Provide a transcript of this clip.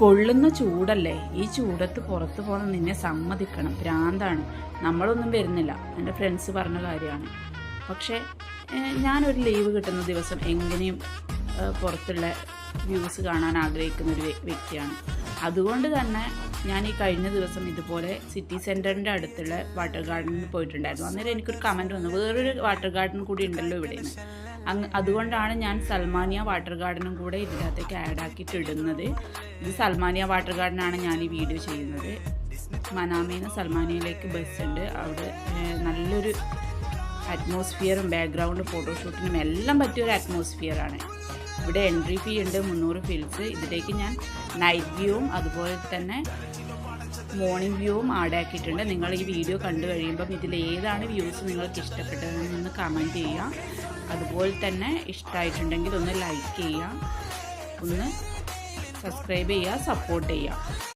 പൊള്ളുന്ന ചൂടല്ലേ, ഈ ചൂടത്ത് പുറത്ത് പോകാൻ നിന്നെ സമ്മതിക്കണം, ഭ്രാന്താണ്. നമ്മളൊന്നും വരുന്നില്ല, എൻ്റെ ഫ്രണ്ട്സ് പറഞ്ഞ കാര്യമാണ്. പക്ഷേ ഞാനൊരു ലീവ് കിട്ടുന്ന ദിവസം എങ്ങനെയും പുറത്തുള്ള വ്യൂസ് കാണാൻ ആഗ്രഹിക്കുന്നൊരു വ്യക്തിയാണ്. അതുകൊണ്ട് തന്നെ ഞാൻ ഈ കഴിഞ്ഞ ദിവസം ഇതുപോലെ സിറ്റി സെൻറ്ററിൻ്റെ അടുത്തുള്ള വാട്ടർ ഗാർഡനിൽ പോയിട്ടുണ്ടായിരുന്നു. അന്നേരം എനിക്കൊരു കമൻറ്റ് വന്നു, വേറൊരു വാട്ടർ ഗാർഡൻ കൂടി ഉണ്ടല്ലോ ഇവിടെ നിന്ന്. അതുകൊണ്ടാണ് ഞാൻ സൽമാനിയ വാട്ടർ ഗാർഡനും കൂടെ ഇതിനകത്തേക്ക് ആഡ് ആക്കിയിട്ട് ഇടുന്നത്. ഇത് സൽമാനിയ വാട്ടർ ഗാർഡനാണ് ഞാൻ ഈ വീഡിയോ ചെയ്യുന്നത്. മനാമയിൽ നിന്ന് സൽമാനിയയിലേക്ക് ബസ്സുണ്ട്. അവിടെ നല്ലൊരു അറ്റ്മോസ്ഫിയറും ബാക്ക്ഗ്രൗണ്ട് ഫോട്ടോഷൂട്ടിനും എല്ലാം പറ്റിയൊരു അറ്റ്മോസ്ഫിയറാണ്. ഇവിടെ എൻട്രി ഫീ ഉണ്ട് 300 ഫിൽസ്. ഇതിലേക്ക് ഞാൻ നൈറ്റ് വ്യൂവും അതുപോലെ തന്നെ മോർണിംഗ് വ്യൂവും ആഡ് ആക്കിയിട്ടുണ്ട്. നിങ്ങൾ ഈ വീഡിയോ കണ്ടു കഴിയുമ്പം ഇതിലേതാണ് വ്യൂസ് നിങ്ങൾക്ക് ഇഷ്ടപ്പെട്ടതെന്ന് കമൻറ്റ് ചെയ്യുക. അതുപോലെ തന്നെ ഇഷ്ടമായിട്ടുണ്ടെങ്കിൽ ഒന്ന് ലൈക്ക് ചെയ്യുക, ഒന്ന് സബ്സ്ക്രൈബ് ചെയ്യുക, സപ്പോർട്ട് ചെയ്യുക.